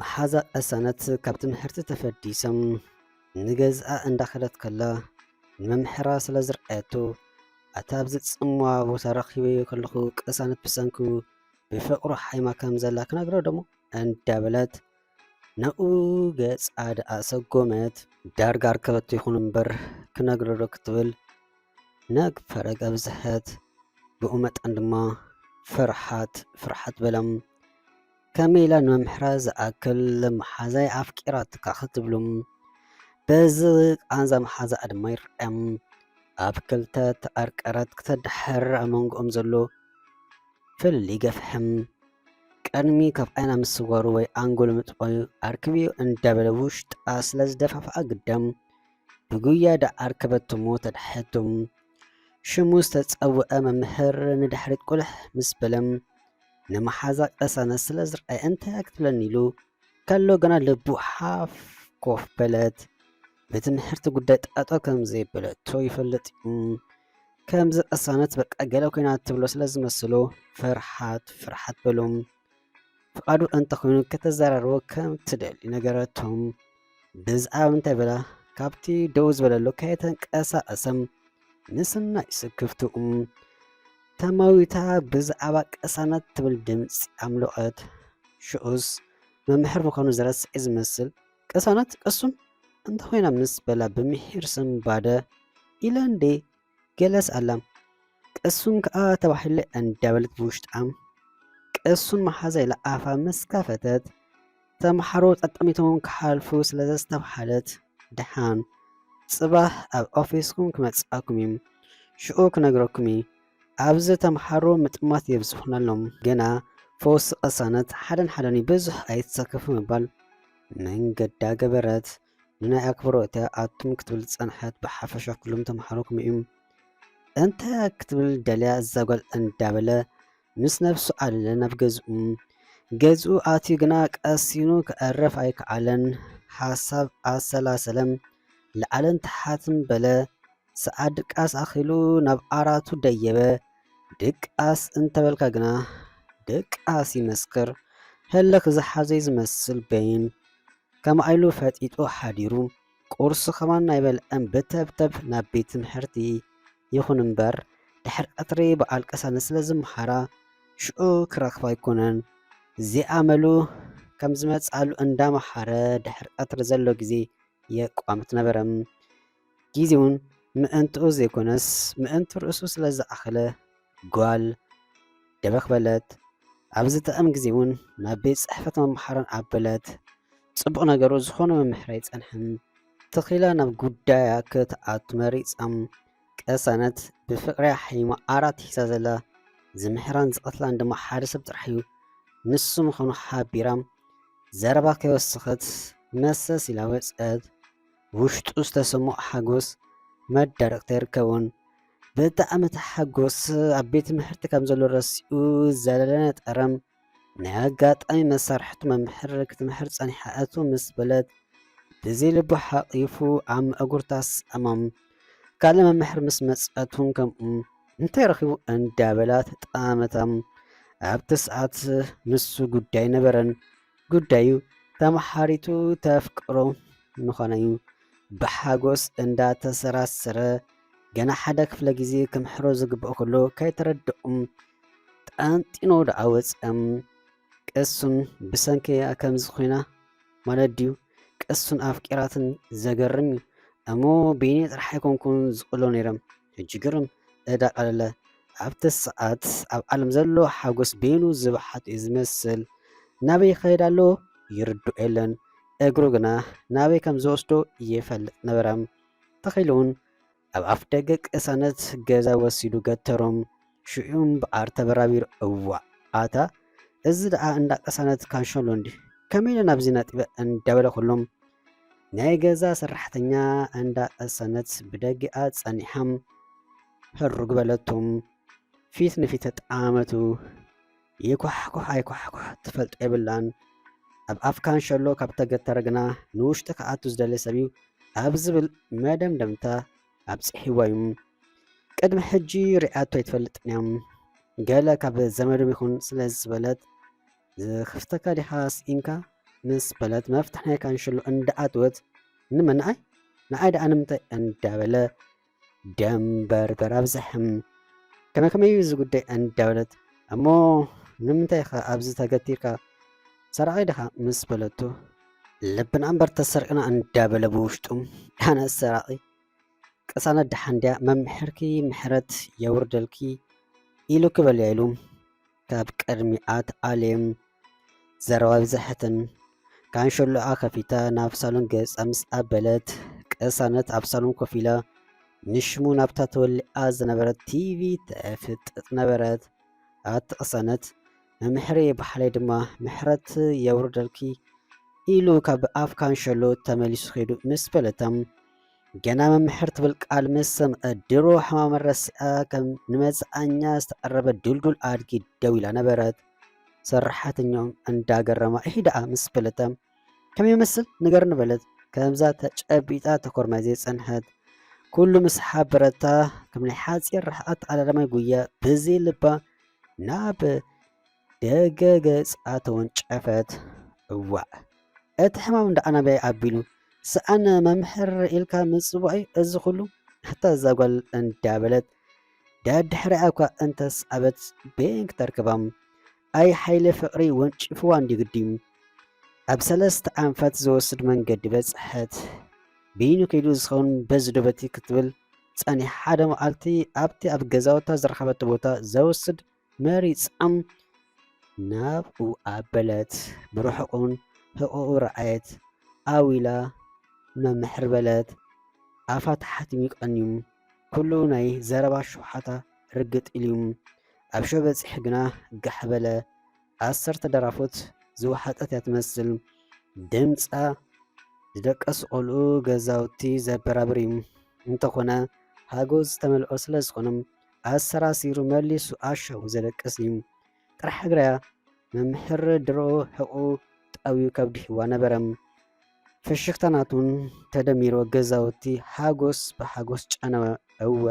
መሓዛ ቀሰነት ካብቲ ምሕርቲ ተፈዲሶም ንገዝኣ እንዳኸደት ከላ ንመምሕራ ስለ ዝርአየቶ ኣታ ኣብዚ ፅምዋ ቦታ ረኺበዮ ከለኹ ቀሳነት ብሰንኩ ብፍቕሩ ሓይማ ከም ዘላ ክነግሮ ደሞ እንዳበለት ናብኡ ገፃ ደኣ ሰጎመት ዳርጋ ርከበቶ ይኹን እምበር ክነግሮ ዶ ክትብል ነግፈረ ገብዝሐት ብኡ መጠን ድማ ፍርሓት በለም ከመይ ኢላ ንመምሕራ ዝኣክል መሓዛይ ኣፍቂራትካ ክትብሎም በዚ ቃንዛ መሓዛኣ ድማ ይርአዮም ኣብ ክልተ ተቐርቀረት ክተድሕር ኣብ መንጎኦም ዘሎ ፍልይ ገፍሕም ቀድሚ ካብ ዓይና ምስዋሩ ወይ ኣንጎሎ ምጥቆዩ ኣርክብዮ እንዳበለ ውሽጣ ስለ ዝደፋፍኣ ግዳም ብጉያ ዳኣ ኣርከበቶሞ ተድሕቶም ሽሙ ዝተፀውዐ መምህር ንድሕሪት ቁልሕ ምስ በለም ንመሓዛ ቀሳነት ስለ ዝርአየ እንታይ ክትብለኒ ኢሉ ከሎ ገና ልቡ ሓፍ ኮፍ በለት ብትምህርቲ ጉዳይ ጠጠ ከም ዘይበለቶ ይፈልጥ ከምዚ ቀሳነት በቃ ገለ ኮይና ትብሎ ስለ ዝመስሎ ፍርሓት በሎም ፍቃዱ እንተኾይኑ ከተዘራርቦ ከም ትደሊ ነገረቶም ብዛዕባ እንታይ በላ ካብቲ ደው ዝበለሎ ከየተንቀሳቀሰም ንስና ይስክፍትኡ ተማዊታ ብዛዕባ ቀሳነት ትብል ድምፂ ኣምልቐት ሽዑስ መምሕር ምዃኑ ዝረስዕ ዝመስል ቀሳነት ቀሱን እንተኾይና ምስ በላ ብምሒር ስም ባደ ኢለ እንዴ ገለስ ኣላ ቀሱን ከዓ ተባሂለ እንዳበለት ብውሽጣም ቀሱን መሓዛ ኢላ ኣፋ መስካፈተት ተምሓሮ ጠጠሚቶምን ክሓልፉ ስለ ዘስተባሓለት ድሓን ጽባህ ኣብ ኦፊስኩም ክመጽኣኩም እዩ ሽዑ ክነግረኩም እዩ ኣብዚ ተምሓሮ ምጥማት የብዝሑናሎም ገና ፈወሲ ቀሳነት ሓደን ብዙሕ ኣይተሳከፉ ምባል መንገዳ ገበረት ንናይ ኣክብሮት ኣቱም ክትብል ፀንሐት ብሓፈሻ ኩሎም ተምሓሮ ክምኡ እንታይ ክትብል ደልያ እዛጓል እንዳበለ ምስ ነፍሱ ኣለ ናብ ገዝኡ ኣትዩ ግና ቀሲኑ ክዕረፍ ኣይከኣለን ሓሳብ ኣሰላሰለም ለዓለን ተሓትም በለ ሰዓት ድቃስ ኣኺሉ ናብ ኣራቱ ደየበ ድቃስ እንተበልካ ግና ድቃስ ይመስክር ህለክ ዝሓዘይ ዝመስል በይን ከመኣይሉ ፈጢጡ ሓዲሩ ቁርሱ ኸማን ኣይበልዐን ብተብተብ ናብ ቤት ትምህርቲ ይኹን እምበር ድሕሪ ቀትሪ በዓል ቀሳነት ስለ ዝመሓራ ሽዑ ክረኽባ ኣይኮነን እዚኣመሉ ከም ዝመፅኣሉ እንዳመሓረ ድሕሪ ቀትሪ ዘሎ ግዜ የቋምት ነበረም ጊዜ እውን ምእንትኡ ዘይኮነስ ምእንቲ ርእሱ ስለ ዝኣኸለ ጓል ደበኽበለት ኣብዚ ተኣም ጊዜ እውን ናብ ቤት ፅሕፈት መምሓራን ኣበለት ጽቡቕ ነገሩ ዝኾነ መምሕር ኣይጸንሕን ተኺላ ናብ ጉዳያ ክትኣቱ መሪፃም ቀሳነት ብፍቅሪ ሓይማ ዓራት ሒዛ ዘላ ዝምሕራን ዝቐትላን ድማ ሓደ ሰብ ጥራሕ እዩ ንሱ ምዃኑ ሓቢራ ዘረባ ከይወሰኸት መሰስ ኢላ ወፀት ውሽጡ ዝተሰምዖ ሓጎስ መዳረቕታ ይርከቡን ብጣዕሚ ተሓጎስ ኣብ ቤት ትምህርቲ ከም ዘሎ ረሲኡ ዘለለነ ጠረም ናይ ኣጋጣሚ መሳርሕቱ መምሕር ክትምሕር ፀኒሓ እቱ ምስ በለት ብዘይ ልቡ ሓቂፉ ኣብ እጉርታስ ኣማም ካልእ መምሕር ምስ መፀቱን ከምኡ እንታይ ረኺቡ እንዳበላ ተጣመታም ኣብቲ ሰዓት ንሱ ጉዳይ ነበረን ጉዳዩ ተመሓሪቱ ተፍቅሮ ምዃነ እዩ ብሓጎስ እንዳተሰራሰረ ገና ሓደ ክፍለ ግዜ ክምሕሮ ዝግብኦ ከሎ ከይተረድኦም ጣንጢኖ ደኣ ወፅኦም ቀሱን ብሰንከያ ከምዚ ኮይና ማለት ድዩ ቀሱን ኣፍቂራትን ዘገርም እዩ እሞ ቤኒ ጥራሕ ኣይኮንኩን ዝቕሎ ነይሮም ሕጂ ግርም እዳቀለለ ኣብቲ ሰዓት ኣብ ዓለም ዘሎ ሓጎስ ቤኑ ዝባሓት እዩ ዝመስል ናበይ ይኸይድ ኣሎ ይርድኦ የለን እግሩ ግና ናበይ ከም ዝወስዶ ይፈልጥ ነበረም ተኺሉ እውን ኣብ ኣፍ ደገ ቀሳነት ገዛ ወሲዱ ገተሮም ሽዑም በዓር ተበራቢሩ እዋዕ ኣታ እዚ ደኣ እንዳ ቀሳነት ካንሸሎ እንዲ ከመይ ኢለ ናብዚ ነጢበ እንዳበለ ኩሎም ናይ ገዛ ሰራሕተኛ እንዳ ቀሳነት ብደጊኣ ፀኒሖም ሕርግ በለቶም ፊት ንፊት ተጣመቱ ይኳሕኳሕ ኣይኳሕኳሕ ትፈልጦ የብላን ኣብ ኣፍ ካንሸሎ ካብ ተገተረ ግና ንውሽጢ ከኣቱ ዝደለ ሰብ እዩ ኣብ ዝብል መደምደምታ ኣብፅሒዋ እዩ ቅድሚ ሕጂ ሪኣቶ ኣይትፈልጥን እዮም ገለ ካብ ዘመዶም ይኹን ስለ ዝበለት ዝኽፍተካ ዲኻ ስኢንካ ምስ በለት መፍትሕ ናይ ካንሸሎ እንዳኣትወት ንመንኣይ ንኣይ ደኣ ንምንታይ እንዳበለ ደም በርበር ኣብዝሕም ከመይ እዚ ጉዳይ እንዳበለት እሞ ንምንታይ ኸ ኣብዚ ተገቲርካ ሰራቒ ዲኻ ምስ በለቶ ልብና እምበር ተሰርቅና እንዳበለ ብውሽጡ ኣነ ሰራቒ ቅሳነት ድሓንድያ መምሕርኪ ምሕረት የውርደልኪ ኢሉ ክበልያ ኢሉ ካብ ቅድሚኣት ኣልየም ዘረባ ብዝሕትን ካንሸሎኣ ከፊታ ናብ ሳሎን ገጻ ምስ ኣበለት ቅሳነት ኣብ ሳሎን ኮፍ ኢላ ንሽሙ ናብታ ተወሊኣ ዝነበረት ቲቪ ተፍጥጥ ነበረት። ኣቲ ቅሳነት መምሕሪ ባህለይ ድማ ምሕረት የውርደልኪ ኢሉ ካብ ኣፍ ካንሸሎ ተመሊሱ ኸይዱ ምስ በለታም ገና መምሕር ትብል ቃል ምስ ሰምዐ ድሮ ሕማም ረሲኣ ከም ንመፅዓኛ ዝተቐረበ ዱልዱል ኣድጊ ደው ኢላ ነበረት። ሰራሕተኛኦም እንዳገረማ እሂ ደኣ ምስ በለታም ከም ይመስል ንገር ንበለት ከምዛ ተጨቢጣ ተኮርማይ ዘይፀንሐት ኩሉ ምስ ሓበረታ ከም ናይ ሓፂር ርሕቐት ኣላላማይ ጉያ ብዘይ ልባ ናብ ደገ ገጻ ተወንጨፈት። እዋዕ እቲ ሕማም እንዳኣናበይ ኣቢሉ ሰኣነ መምሕር ኢልካ ምፅዋዒ እዚ ኩሉ ሓታ እዛ ጓል እንዳበለት ዳድሕሪኣ እኳ እንተስኣበት ቤንክ ተርክባም ኣይ ሓይለ ፍቕሪ ወንጭፍዋ እንዲግድም ኣብ 3 ኣንፈት ዝወስድ መንገዲ በፅሐት ብይኑ ከይዱ ዝኸውን በዝዶበቲ ክትብል ፀኒሕ ሓደ መዓልቲ ኣብቲ ኣብ ገዛውታ ዝረኸበቲ ቦታ ዘወስድ መሪፃም ናብኡ ኣበለት ብርሑቑን ህቑኡ ረኣየት ኣዊላ መምሕር በለት ኣፋ ተሓቲሙ ይቐንዩ ኩሉ ናይ ዘረባ ሸውሓታ ርግጥ ኢልዩ ኣብ ሾ በፂሕ ግና ጋሕ በለ 10 ደራፎት ዝወሓጠት እያ ትመስል ድምፃ ዝደቀሱ ቆልዑ ገዛውቲ ዘበራብር እዩ እንተኾነ ሃጎስ ዝተመልኦ ስለ ዝኾኖም ኣሰራሲሩ መሊሱ ኣሻው ዘደቅስ እዩ ጥራሕ እግረያ መምሕር ድሮ ሕቑ ጣብዩ ከብዲሕዋ ነበረም ፍሽክታናቱን ተደሚሮ ገዛውቲ ሃጎስ ብሃጎስ ጨነወ እወ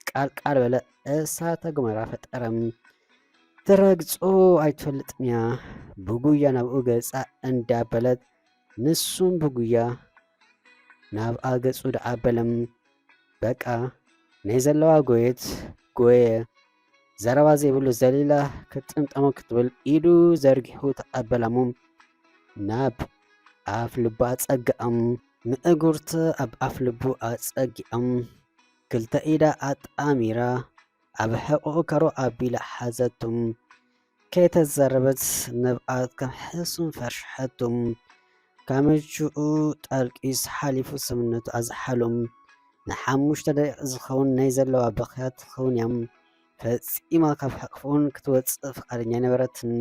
ቃልቃል በለ እሳተ ገሞራ ፈጠረም ትረግፆ ኣይትፈልጥን እያ ብጉያ ናብኡ ገጻ እንዳበለት ንሱም ብጉያ ናብኣ ገጹ ደኣበለም በቃ ናይ ዘለዋ ጎየት ጎየ ዘረባ ዘይብሉ ዘሊላ ክትጥምጠሞ ክትብል ኢዱ ዘርጊሑ ተቐበላሙ ናብ ኣፍ ልቡ ኣጸጊዖም ምእጉርተ ኣብ ኣፍ ልቡ ኣጸጊዖም ክልተ ኢዳ ኣጣሚራ ኣብ ሕቑኡ ከሮ ኣቢላ ሓዘቶም ከይተዛረበት ነብኣት ከም ሕሱም ፈርሽሐቶም ካመጅኡ ጣልቂስ ሓሊፉ ስምነቱ ኣዝሓሎም ን5 ደቂቕ ዝኸውን ናይ ዘለዋ በኽያት ትኸውን እያም ፈፂማ ካብ ሕቕፉን ክትወፅእ ፍቓደኛ ነበረትን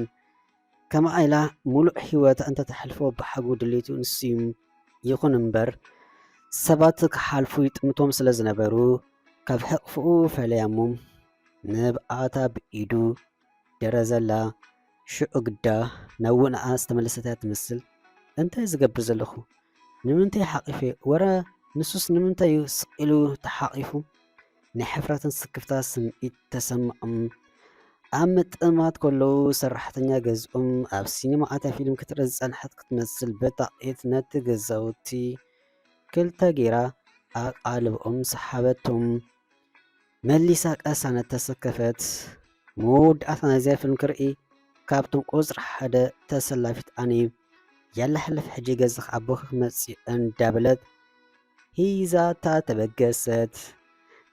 ከማ ኢላ ሙሉእ ሂወታ እንተተሕልፎ ብሓጉ ድሌቱ ንስዩ ይኹን እምበር ሰባት ክሓልፉ ይጥምቶም ስለ ዝነበሩ ካብ ሕቕፍኡ ፈለያሞ ንብኣታ ብኢዱ ደረዘላ ሽዑ ግዳ ናብ ውንኣ ዝተመለሰት እያ ትመስል እንታይ ዝገብር ዘለኹ ንምንታይ ሓቂፈ ወረ ንሱስ ንምንታይ እዩ ስቂሉ ተሓቂፉ ናይ ሕፍረትን ስክፍታ ስምዒት ተሰምዖም ኣብ ምጥማት ከለዉ ሰራሕተኛ ገዝኦም ኣብ ሲኒማ ኣታ ፊልም ክትርኢ ዝፀንሐት ክትመስል በጣቂት ነቲ ገዛውቲ ክልተ ጌራ ኣቃልብኦም ሰሓበቶም መሊሳ ቀሳነት ተሰከፈት መወዳእታ ናይዚያ ፊልም ክርኢ ካብቶም ቁፅሪ 1 ተሰላፊት ኣነ ያላሕልፍ ሕጂ ገዛኽ ኣቦኽ መፂኡ እንዳበለት ሂዛታ ተበገሰት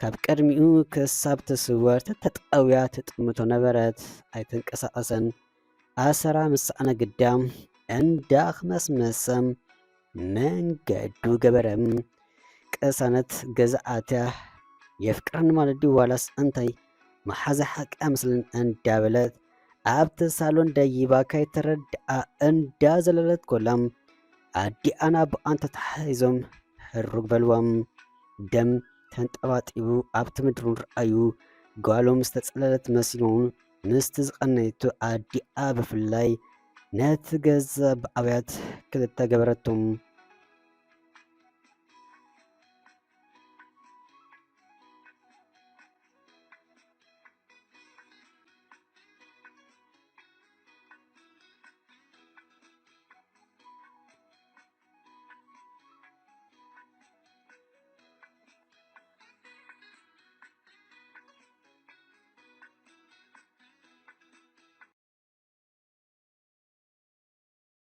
ካብ ቀድሚኡ ክሳብ ትስወር ተጠቃውያ ትጥምቶ ነበረት ኣይተንቀሳቐሰን ኣሰራ ምስኣነ ግዳም እንዳኽመስመሰም መንገዱ ገበረም ቀሳነት ገዛኣትያ የፍቅረኒ ማለት ዋላስ እንታይ መሓዛ ሓቂ ምስልን እንዳበለት ኣብቲ ሳሎን ደይባ ከይተረድኣ እንዳዘለለት ኮላም ኣዲኣና ብኣንተ ተሓሒዞም ሕሩግ በልዋም ደም ተንጠባጢቡ ኣብቲ ምድሩን ረኣዩ ጓሎም ዝተፀለለት መሲሎም ምስቲ ዝቐነይቱ ኣዲኣ ብፍላይ ነቲ ገዛ ብኣብያት ክልተ ገበረቶም